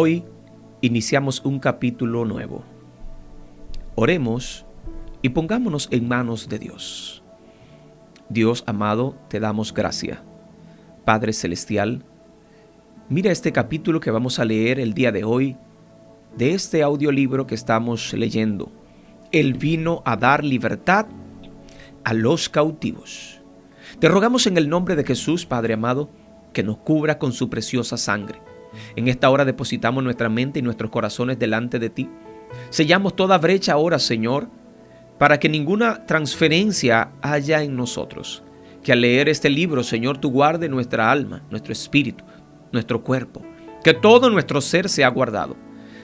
Hoy iniciamos un capítulo nuevo. Oremos y pongámonos en manos de Dios. Dios amado, te damos gracia. Padre Celestial, mira este capítulo que vamos a leer el día de hoy de este audiolibro que estamos leyendo. Él vino a dar libertad a los cautivos. Te rogamos en el nombre de Jesús, Padre amado, que nos cubra con su preciosa sangre. En esta hora depositamos nuestra mente y nuestros corazones delante de ti. Sellamos toda brecha ahora, Señor, para que ninguna transferencia haya en nosotros. Que al leer este libro, Señor, tú guardes nuestra alma, nuestro espíritu, nuestro cuerpo. Que todo nuestro ser sea guardado.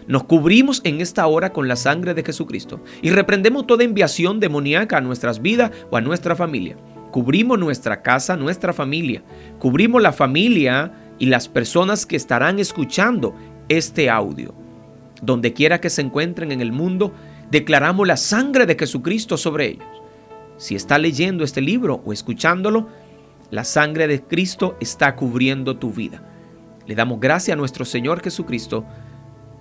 Nos cubrimos en esta hora con la sangre de Jesucristo y reprendemos toda enviación demoníaca a nuestras vidas o a nuestra familia. Cubrimos nuestra casa, nuestra familia. Cubrimos la familia y las personas que estarán escuchando este audio. Donde quiera que se encuentren en el mundo, declaramos la sangre de Jesucristo sobre ellos. Si está leyendo este libro o escuchándolo, la sangre de Cristo está cubriendo tu vida. Le damos gracias a nuestro Señor Jesucristo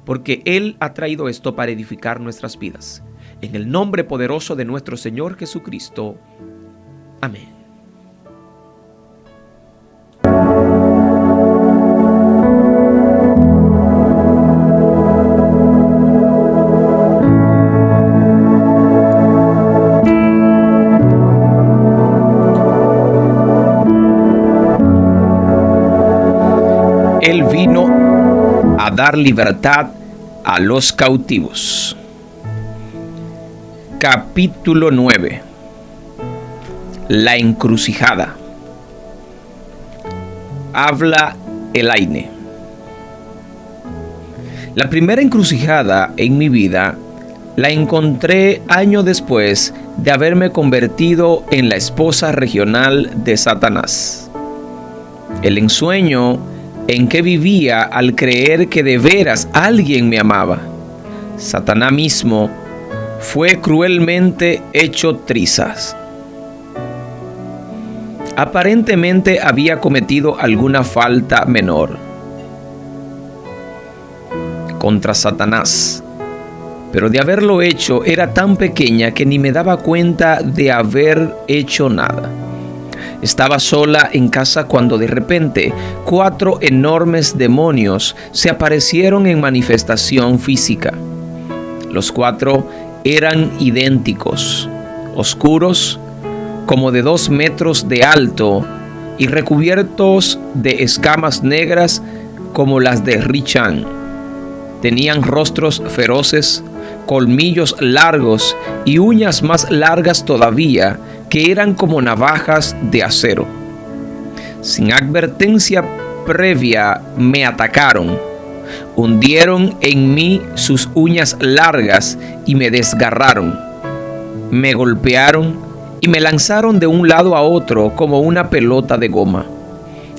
porque Él ha traído esto para edificar nuestras vidas. En el nombre poderoso de nuestro Señor Jesucristo. Amén. Él vino a dar libertad a los cautivos. Capítulo 9. La encrucijada. Habla Elaine. La primera encrucijada en mi vida la encontré años después de haberme convertido en la esposa regional de Satanás. El ensueño en que vivía al creer que de veras alguien me amaba. Satanás mismo fue cruelmente hecho trizas. Aparentemente había cometido alguna falta menor contra Satanás, pero de haberlo hecho era tan pequeña que ni me daba cuenta de haber hecho nada. Estaba sola en casa cuando de repente 4 enormes demonios se aparecieron en manifestación física. Los 4 eran idénticos, oscuros, como de 2 metros de alto y recubiertos de escamas negras como las de Richan. Tenían rostros feroces, colmillos largos y uñas más largas todavía, que eran como navajas de acero. Sin advertencia previa me atacaron, hundieron en mí sus uñas largas y me desgarraron. Me golpearon y me lanzaron de un lado a otro como una pelota de goma.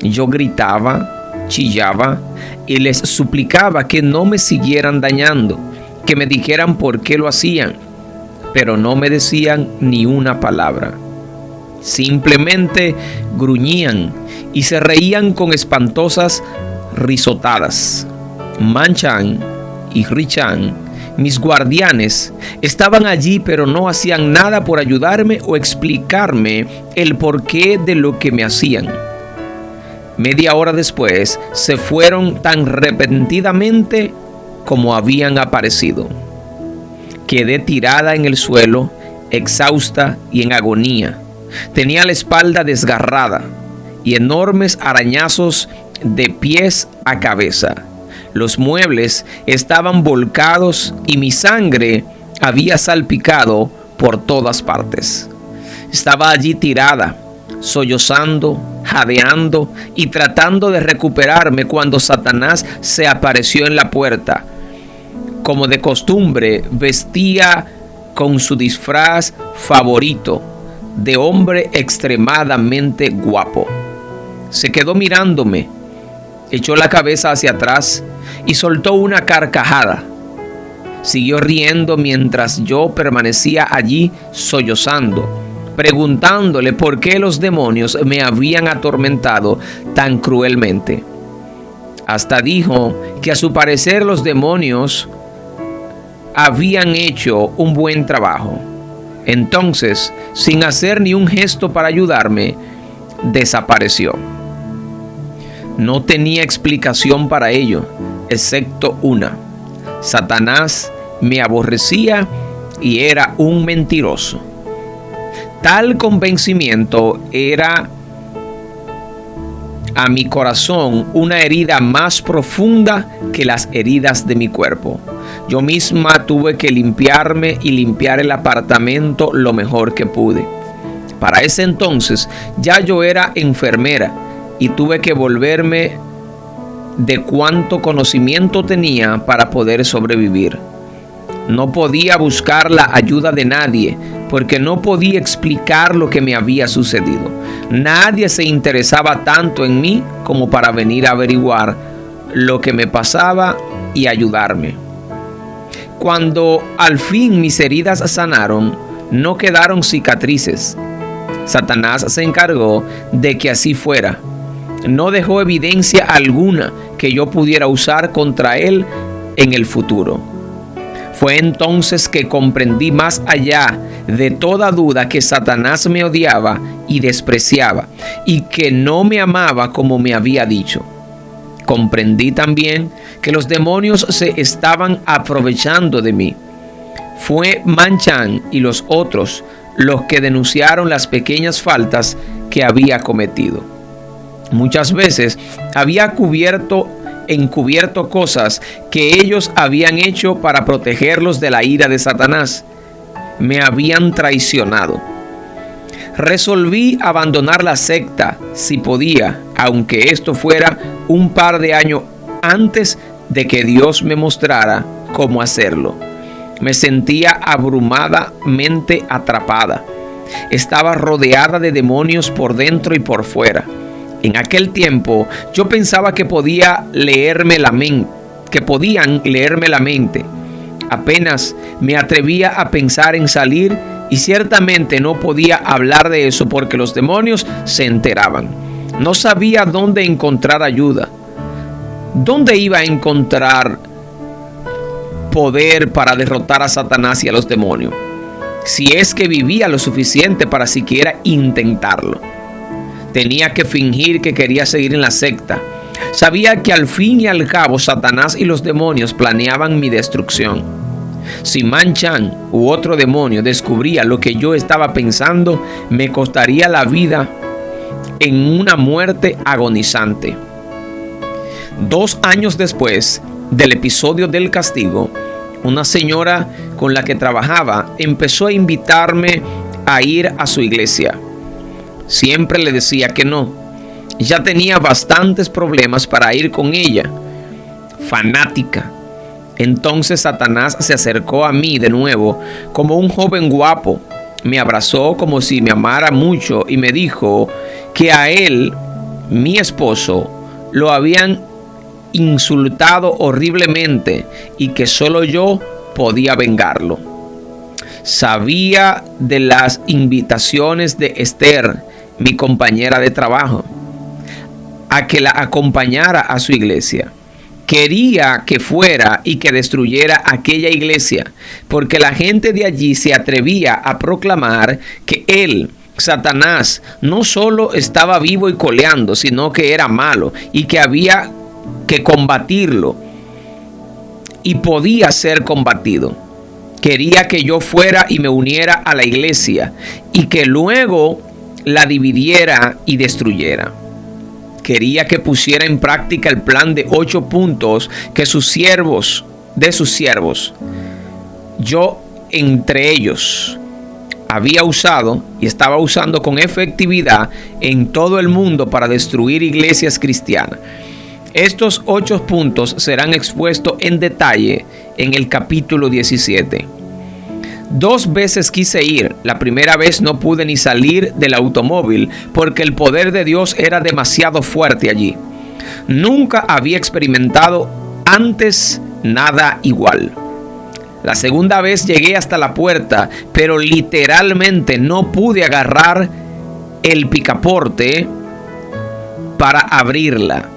Yo gritaba, chillaba y les suplicaba que no me siguieran dañando, que me dijeran por qué lo hacían, pero no me decían ni una palabra. Simplemente gruñían y se reían con espantosas risotadas. Manchan y Richan, mis guardianes, estaban allí, pero no hacían nada por ayudarme o explicarme el porqué de lo que me hacían. Media hora después se fueron tan repentinamente como habían aparecido. Quedé tirada en el suelo, exhausta y en agonía. Tenía la espalda desgarrada y enormes arañazos de pies a cabeza. Los muebles estaban volcados y mi sangre había salpicado por todas partes. Estaba allí tirada, sollozando, jadeando y tratando de recuperarme cuando Satanás se apareció en la puerta. Como de costumbre, vestía con su disfraz favorito de hombre extremadamente guapo. Se quedó mirándome, echó la cabeza hacia atrás y soltó una carcajada. Siguió riendo mientras yo permanecía allí sollozando, preguntándole por qué los demonios me habían atormentado tan cruelmente. Hasta dijo que a su parecer los demonios habían hecho un buen trabajo. Entonces, sin hacer ni un gesto para ayudarme, desapareció. No tenía explicación para ello, excepto una: Satanás me aborrecía y era un mentiroso. Tal convencimiento era a mi corazón una herida más profunda que las heridas de mi cuerpo. Yo misma tuve que limpiarme y limpiar el apartamento lo mejor que pude. Para ese entonces ya yo era enfermera y tuve que volverme de cuánto conocimiento tenía para poder sobrevivir. No podía buscar la ayuda de nadie porque no podía explicar lo que me había sucedido. Nadie se interesaba tanto en mí como para venir a averiguar lo que me pasaba y ayudarme. Cuando al fin mis heridas sanaron, no quedaron cicatrices. Satanás se encargó de que así fuera. No dejó evidencia alguna que yo pudiera usar contra él en el futuro. Fue entonces que comprendí más allá de toda duda que Satanás me odiaba y despreciaba y que no me amaba como me había dicho. Comprendí también que los demonios se estaban aprovechando de mí. Fue Manchan y los otros los que denunciaron las pequeñas faltas que había cometido. Muchas veces había encubierto cosas que ellos habían hecho para protegerlos de la ira de Satanás. Me habían traicionado. Resolví abandonar la secta si podía, aunque esto fuera un par de años antes de que Dios me mostrara cómo hacerlo. Me sentía abrumadamente atrapada. Estaba rodeada de demonios por dentro y por fuera. En aquel tiempo yo pensaba que podían leerme la mente. Apenas me atrevía a pensar en salir y ciertamente no podía hablar de eso porque los demonios se enteraban. No sabía dónde encontrar ayuda. ¿Dónde iba a encontrar poder para derrotar a Satanás y a los demonios? Si es que vivía lo suficiente para siquiera intentarlo. Tenía que fingir que quería seguir en la secta. Sabía que al fin y al cabo Satanás y los demonios planeaban mi destrucción. Si Manchan u otro demonio descubría lo que yo estaba pensando, me costaría la vida en una muerte agonizante. 2 años después del episodio del castigo, una señora con la que trabajaba empezó a invitarme a ir a su iglesia. Siempre le decía que no. Ya tenía bastantes problemas para ir con ella. Fanática. Entonces Satanás se acercó a mí de nuevo como un joven guapo. Me abrazó como si me amara mucho y me dijo que a él, mi esposo, lo habían insultado horriblemente y que solo yo podía vengarlo. Sabía de las invitaciones de Esther, mi compañera de trabajo, a que la acompañara a su iglesia. Quería que fuera y que destruyera aquella iglesia, porque la gente de allí se atrevía a proclamar que él, Satanás, no solo estaba vivo y coleando, sino que era malo y que había que combatirlo y podía ser combatido. Quería que yo fuera y me uniera a la iglesia y que luego la dividiera y destruyera. Quería que pusiera en práctica el plan de 8 puntos que de sus siervos, yo entre ellos, había usado y estaba usando con efectividad en todo el mundo para destruir iglesias cristianas. Estos 8 puntos serán expuestos en detalle en el capítulo 17. 2 veces quise ir. La primera vez no pude ni salir del automóvil porque el poder de Dios era demasiado fuerte allí. Nunca había experimentado antes nada igual. La segunda vez llegué hasta la puerta, pero literalmente no pude agarrar el picaporte para abrirla.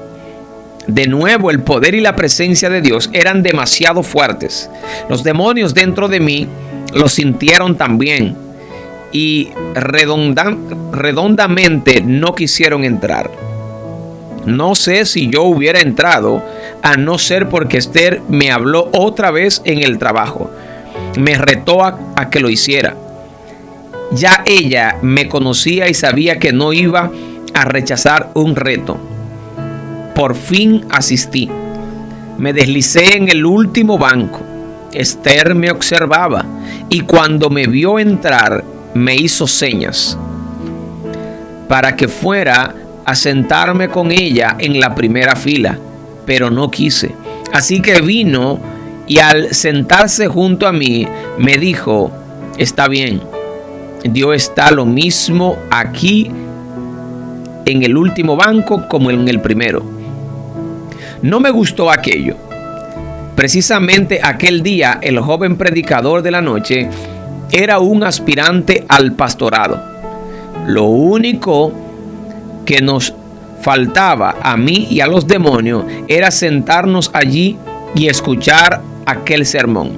De nuevo, el poder y la presencia de Dios eran demasiado fuertes. Los demonios dentro de mí lo sintieron también y redondamente no quisieron entrar. No sé si yo hubiera entrado, a no ser porque Esther me habló otra vez en el trabajo. Me retó a que lo hiciera. Ya ella me conocía y sabía que no iba a rechazar un reto. Por fin asistí. Me deslicé en el último banco. Esther me observaba y cuando me vio entrar me hizo señas para que fuera a sentarme con ella en la primera fila, pero no quise. Así que vino y al sentarse junto a mí me dijo: está bien, Dios está lo mismo aquí en el último banco como en el primero. No me gustó aquello. Precisamente aquel día el joven predicador de la noche era un aspirante al pastorado. Lo único que nos faltaba a mí y a los demonios era sentarnos allí y escuchar aquel sermón.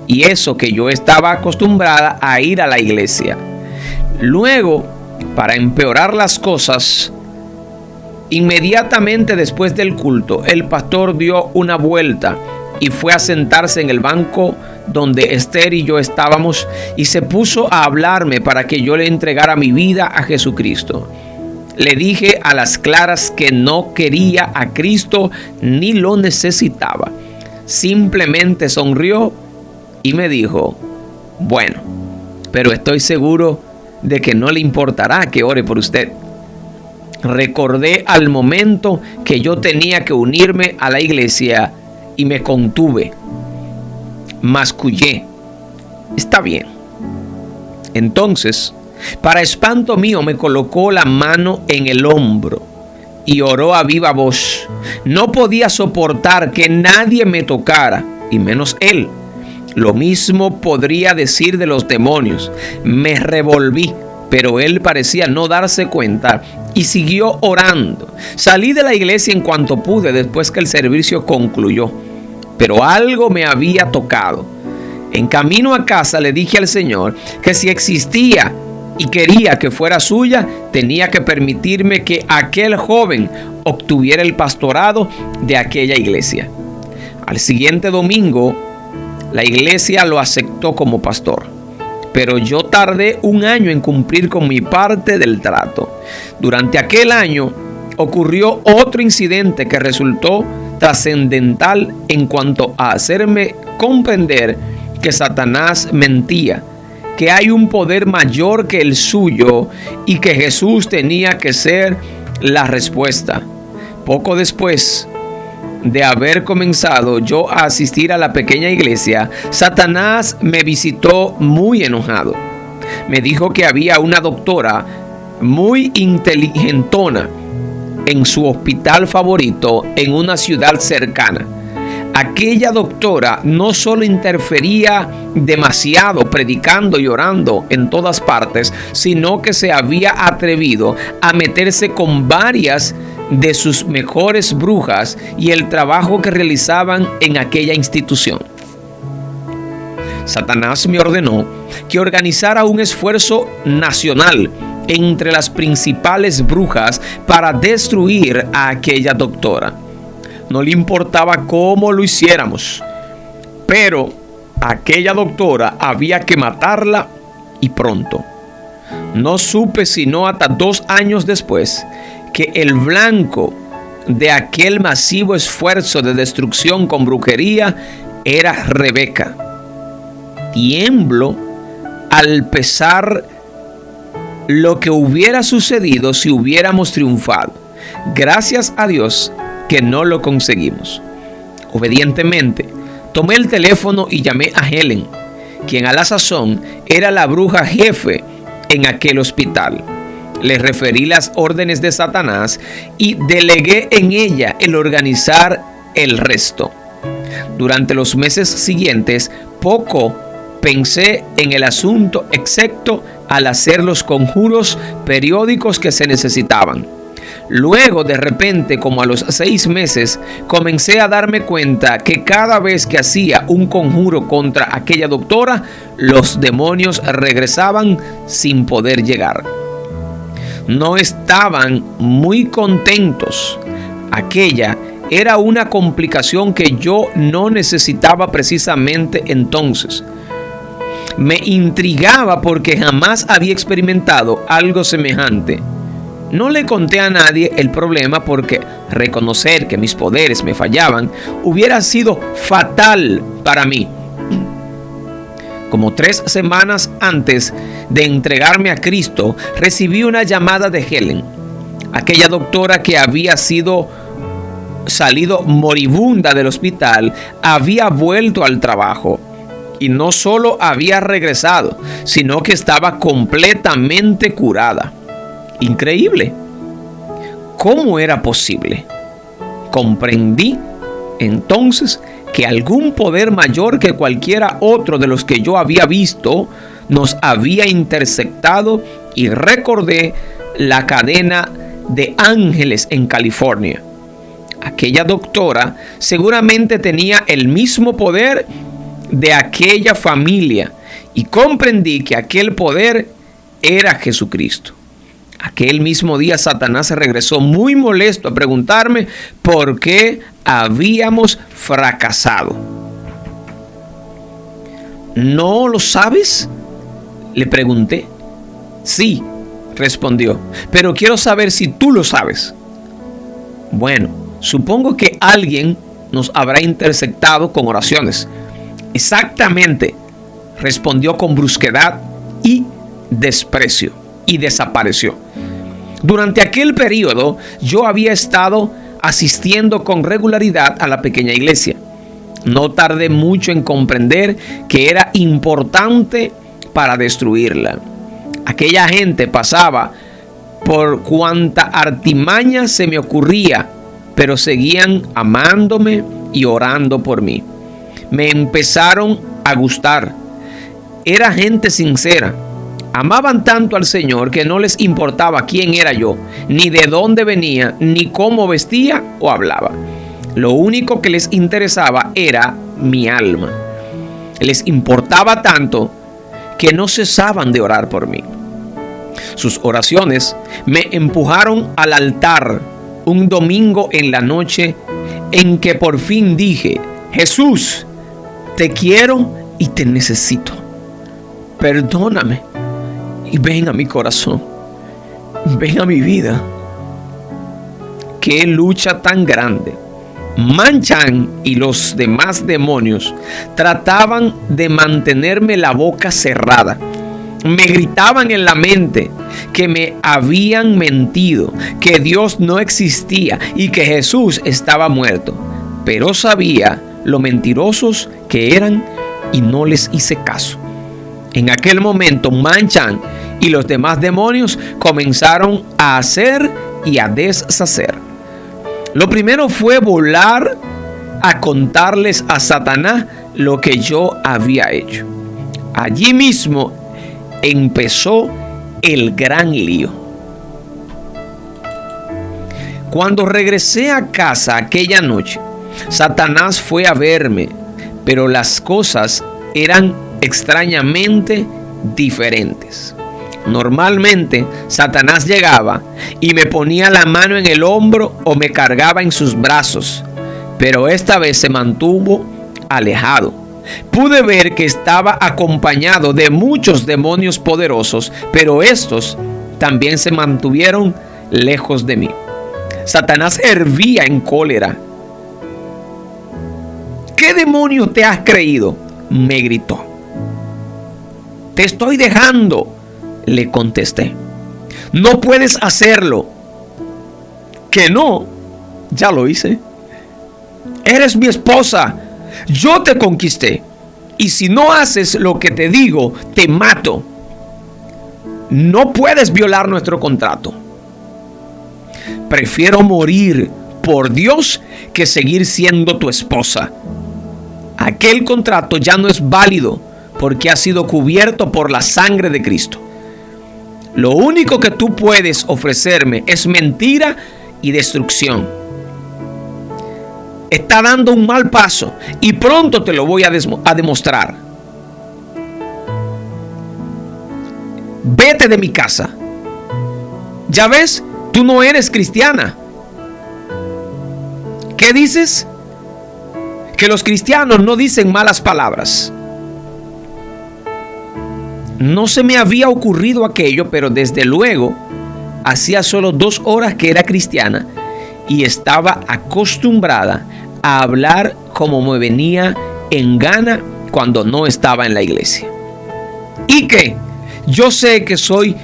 Y eso que yo estaba acostumbrada a ir a la iglesia. Luego, para empeorar las cosas, inmediatamente después del culto, el pastor dio una vuelta y fue a sentarse en el banco donde Esther y yo estábamos y se puso a hablarme para que yo le entregara mi vida a Jesucristo. Le dije a las claras que no quería a Cristo ni lo necesitaba. Simplemente sonrió y me dijo: bueno, pero estoy seguro de que no le importará que ore por usted. Recordé al momento que yo tenía que unirme a la iglesia y me contuve. Mascullé: está bien. Entonces, para espanto mío, me colocó la mano en el hombro y oró a viva voz. No podía soportar que nadie me tocara, y menos él. Lo mismo podría decir de los demonios. Me revolví, pero él parecía no darse cuenta y siguió orando. Salí de la iglesia en cuanto pude después que el servicio concluyó, pero algo me había tocado. En camino a casa le dije al Señor que si existía y quería que fuera suya, tenía que permitirme que aquel joven obtuviera el pastorado de aquella iglesia. Al siguiente domingo, la iglesia lo aceptó como pastor, pero yo tardé un año en cumplir con mi parte del trato. Durante aquel año ocurrió otro incidente que resultó trascendental en cuanto a hacerme comprender que Satanás mentía, que hay un poder mayor que el suyo y que Jesús tenía que ser la respuesta. Poco después de haber comenzado yo a asistir a la pequeña iglesia, Satanás me visitó muy enojado. Me dijo que había una doctora muy inteligentona en su hospital favorito en una ciudad cercana. Aquella doctora no solo interfería demasiado predicando y orando en todas partes, sino que se había atrevido a meterse con varias de sus mejores brujas y el trabajo que realizaban en aquella institución. Satanás me ordenó que organizara un esfuerzo nacional entre las principales brujas para destruir a aquella doctora. No le importaba cómo lo hiciéramos, pero aquella doctora había que matarla y pronto. No supe sino hasta 2 años después que el blanco de aquel masivo esfuerzo de destrucción con brujería era Rebeca. Tiemblo al pensar lo que hubiera sucedido si hubiéramos triunfado. Gracias a Dios que no lo conseguimos. Obedientemente, tomé el teléfono y llamé a Helen, quien a la sazón era la bruja jefe en aquel hospital. Le referí las órdenes de Satanás y delegué en ella el organizar el resto. Durante los meses siguientes, poco pensé en el asunto, excepto al hacer los conjuros periódicos que se necesitaban. Luego, de repente, como a los 6 meses, comencé a darme cuenta que cada vez que hacía un conjuro contra aquella doctora, los demonios regresaban sin poder llegar. No estaban muy contentos. Aquella era una complicación que yo no necesitaba precisamente entonces. Me intrigaba porque jamás había experimentado algo semejante. No le conté a nadie el problema porque reconocer que mis poderes me fallaban hubiera sido fatal para mí. Como 3 semanas antes de entregarme a Cristo, recibí una llamada de Helen, aquella doctora que había salido moribunda del hospital, había vuelto al trabajo. Y no solo había regresado, sino que estaba completamente curada. Increíble. ¿Cómo era posible? Comprendí entonces que algún poder mayor que cualquiera otro de los que yo había visto nos había interceptado, y recordé la cadena de ángeles en California. Aquella doctora seguramente tenía el mismo poder de aquella familia, y comprendí que aquel poder era Jesucristo. Aquel mismo día Satanás regresó muy molesto a preguntarme por qué habíamos fracasado. ¿No lo sabes?, le pregunté. Sí, respondió, pero quiero saber si tú lo sabes. Bueno, supongo que alguien nos habrá interceptado con oraciones. Exactamente, respondió con brusquedad y desprecio, y desapareció. Durante aquel periodo yo había estado asistiendo con regularidad a la pequeña iglesia. No tardé mucho en comprender que era importante para destruirla. Aquella gente pasaba por cuanta artimaña se me ocurría, pero seguían amándome y orando por mí. Me empezaron a gustar. Era gente sincera. Amaban tanto al Señor que no les importaba quién era yo, ni de dónde venía, ni cómo vestía o hablaba. Lo único que les interesaba era mi alma. Les importaba tanto que no cesaban de orar por mí. Sus oraciones me empujaron al altar un domingo en la noche en que por fin dije: Jesús, te quiero y te necesito. Perdóname y ven a mi corazón. Ven a mi vida. Qué lucha tan grande. Manchan y los demás demonios trataban de mantenerme la boca cerrada. Me gritaban en la mente que me habían mentido, que Dios no existía y que Jesús estaba muerto. Pero sabía lo mentirosos que eran y no les hice caso. En aquel momento, Manchan y los demás demonios comenzaron a hacer y a deshacer. Lo primero fue volar a contarles a Satanás lo que yo había hecho. Allí mismo empezó el gran lío. Cuando regresé a casa aquella noche, Satanás fue a verme, pero las cosas eran extrañamente diferentes. Normalmente, Satanás llegaba y me ponía la mano en el hombro o me cargaba en sus brazos, pero esta vez se mantuvo alejado. Pude ver que estaba acompañado de muchos demonios poderosos, pero estos también se mantuvieron lejos de mí. Satanás hervía en cólera. ¿Qué demonio te has creído?, me gritó. Te estoy dejando, le contesté. No puedes hacerlo. ¿Que no? Ya lo hice. Eres mi esposa. Yo te conquisté. Y si no haces lo que te digo, te mato. No puedes violar nuestro contrato. Prefiero morir por Dios que seguir siendo tu esposa. Aquel contrato ya no es válido porque ha sido cubierto por la sangre de Cristo. Lo único que tú puedes ofrecerme es mentira y destrucción. Está dando un mal paso y pronto te lo voy a demostrar. Vete de mi casa. Ya ves, tú no eres cristiana. ¿Qué dices? Que los cristianos no dicen malas palabras. No se me había ocurrido aquello, pero desde luego, hacía solo 2 horas que era cristiana y estaba acostumbrada a hablar como me venía en gana cuando no estaba en la iglesia. ¿Y qué? Yo sé que soy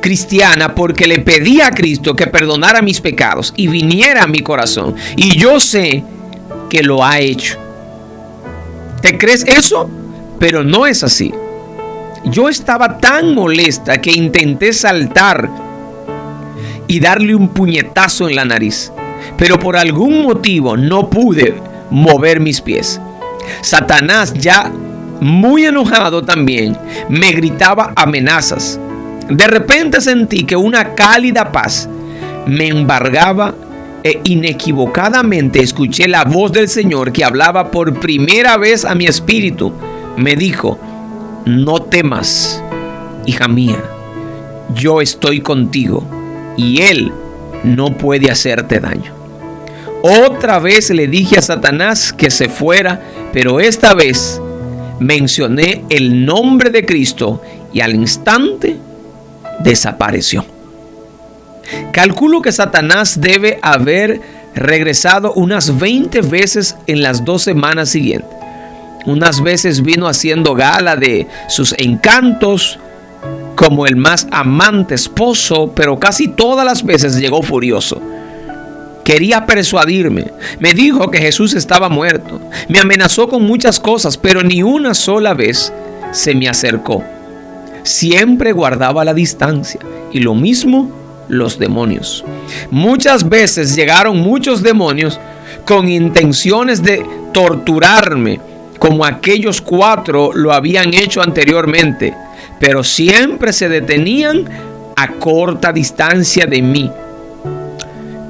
cristiana porque le pedí a Cristo que perdonara mis pecados y viniera a mi corazón. Y yo sé que lo ha hecho. ¿Te crees eso? Pero no es así. Yo estaba tan molesta que intenté saltar y darle un puñetazo en la nariz. Pero por algún motivo no pude mover mis pies. Satanás, ya muy enojado también, me gritaba amenazas. De repente sentí que una cálida paz me embargaba e inequivocadamente escuché la voz del Señor que hablaba por primera vez a mi espíritu. Me dijo: no temas, hija mía, yo estoy contigo y Él no puede hacerte daño. Otra vez le dije a Satanás que se fuera, pero esta vez mencioné el nombre de Cristo y al instante desapareció. Calculo que Satanás debe haber regresado unas 20 veces en las 2 semanas siguientes. Unas veces vino haciendo gala de sus encantos como el más amante esposo, pero casi todas las veces llegó furioso. Quería persuadirme. Me dijo que Jesús estaba muerto. Me amenazó con muchas cosas, pero ni una sola vez se me acercó. Siempre guardaba la distancia. Y lo mismo los demonios. Muchas veces llegaron muchos demonios con intenciones de torturarme, como aquellos 4 lo habían hecho anteriormente, pero siempre se detenían a corta distancia de mí.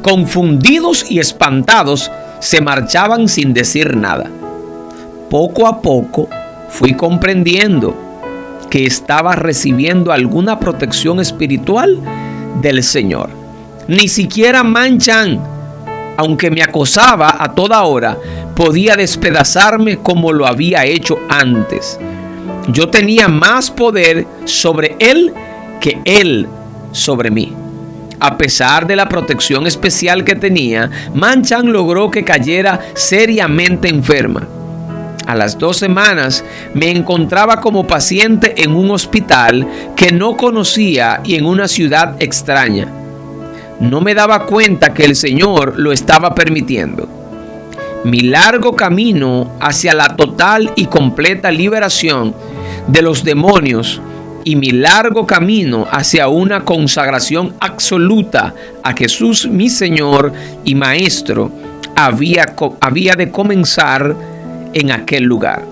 Confundidos y espantados, se marchaban sin decir nada. Poco a poco fui comprendiendo que estaba recibiendo alguna protección espiritual del Señor. Ni siquiera Manchan, aunque me acosaba a toda hora, podía despedazarme como lo había hecho antes. Yo tenía más poder sobre él que él sobre mí. A pesar de la protección especial que tenía, Manchan logró que cayera seriamente enferma. A las 2 semanas me encontraba como paciente en un hospital que no conocía y en una ciudad extraña. No me daba cuenta que el Señor lo estaba permitiendo. Mi largo camino hacia la total y completa liberación de los demonios y mi largo camino hacia una consagración absoluta a Jesús, mi Señor y Maestro, había de comenzar en aquel lugar.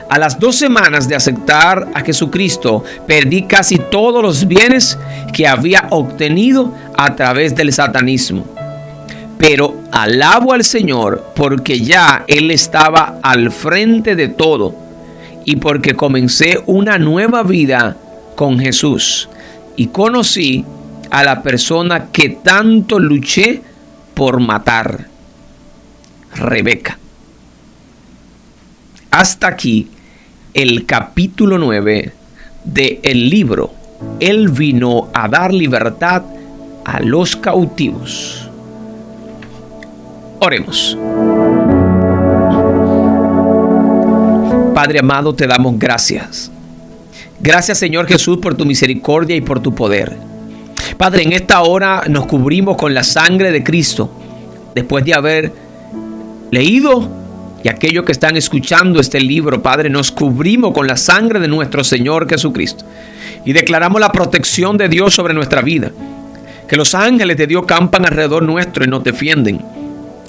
A las 2 semanas de aceptar a Jesucristo, perdí casi todos los bienes que había obtenido a través del satanismo. Pero alabo al Señor porque ya Él estaba al frente de todo y porque comencé una nueva vida con Jesús y conocí a la persona que tanto luché por matar, Rebeca. Hasta aquí el capítulo 9 del libro Él vino a dar libertad a los cautivos. Oremos. Padre amado, te damos gracias. Gracias, Señor Jesús, por tu misericordia y por tu poder. Padre, en esta hora nos cubrimos con la sangre de Cristo. Después de haber leído, y aquellos que están escuchando este libro, Padre, nos cubrimos con la sangre de nuestro Señor Jesucristo. Y declaramos la protección de Dios sobre nuestra vida. Que los ángeles de Dios campan alrededor nuestro y nos defienden,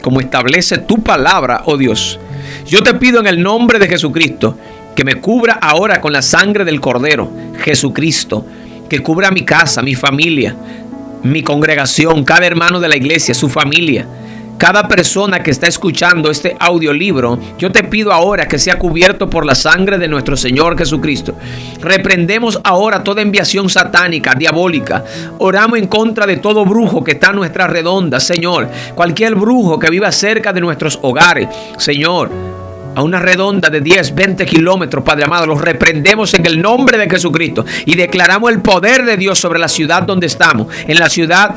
como establece tu palabra, oh Dios. Yo te pido en el nombre de Jesucristo que me cubra ahora con la sangre del Cordero, Jesucristo. que cubra mi casa, mi familia, mi congregación, cada hermano de la iglesia, su familia. Cada persona que está escuchando este audiolibro, yo te pido ahora que sea cubierto por la sangre de nuestro Señor Jesucristo. Reprendemos ahora toda enviación satánica, diabólica. Oramos en contra de todo brujo que está a nuestra redonda, Señor. Cualquier brujo que viva cerca de nuestros hogares, Señor, a una redonda de 10, 20 kilómetros, Padre amado, los reprendemos en el nombre de Jesucristo y declaramos el poder de Dios sobre la ciudad donde estamos, en la ciudad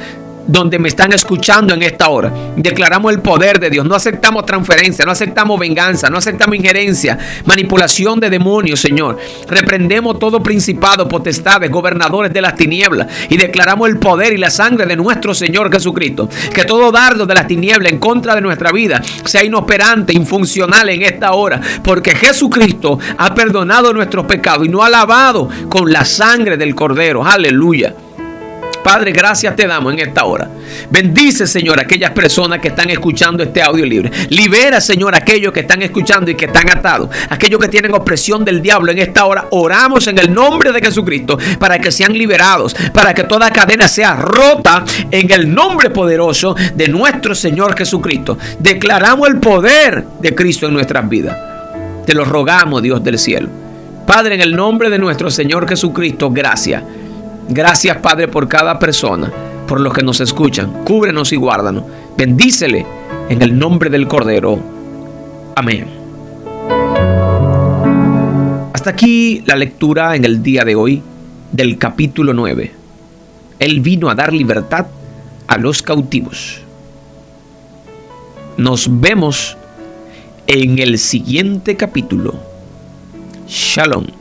donde me están escuchando en esta hora. Declaramos el poder de Dios. No aceptamos transferencia, no aceptamos venganza, no aceptamos injerencia, manipulación de demonios, Señor. Reprendemos todo principado, potestades, gobernadores de las tinieblas y declaramos el poder y la sangre de nuestro Señor Jesucristo. Que todo dardo de las tinieblas en contra de nuestra vida sea inoperante, infuncional en esta hora, porque Jesucristo ha perdonado nuestros pecados y nos ha lavado con la sangre del Cordero. Aleluya. Padre, gracias te damos en esta hora. Bendice, Señor, a aquellas personas que están escuchando este audio libre. Libera, Señor, a aquellos que están escuchando y que están atados, aquellos que tienen opresión del diablo en esta hora. Oramos en el nombre de Jesucristo para que sean liberados, para que toda cadena sea rota en el nombre poderoso de nuestro Señor Jesucristo. Declaramos el poder de Cristo en nuestras vidas. Te lo rogamos, Dios del cielo. Padre, en el nombre de nuestro Señor Jesucristo, gracias. Gracias, Padre, por cada persona, por los que nos escuchan. Cúbrenos y guárdanos. Bendícele en el nombre del Cordero. Amén. Hasta aquí la lectura en el día de hoy del capítulo 9. Él vino a dar libertad a los cautivos. Nos vemos en el siguiente capítulo. Shalom.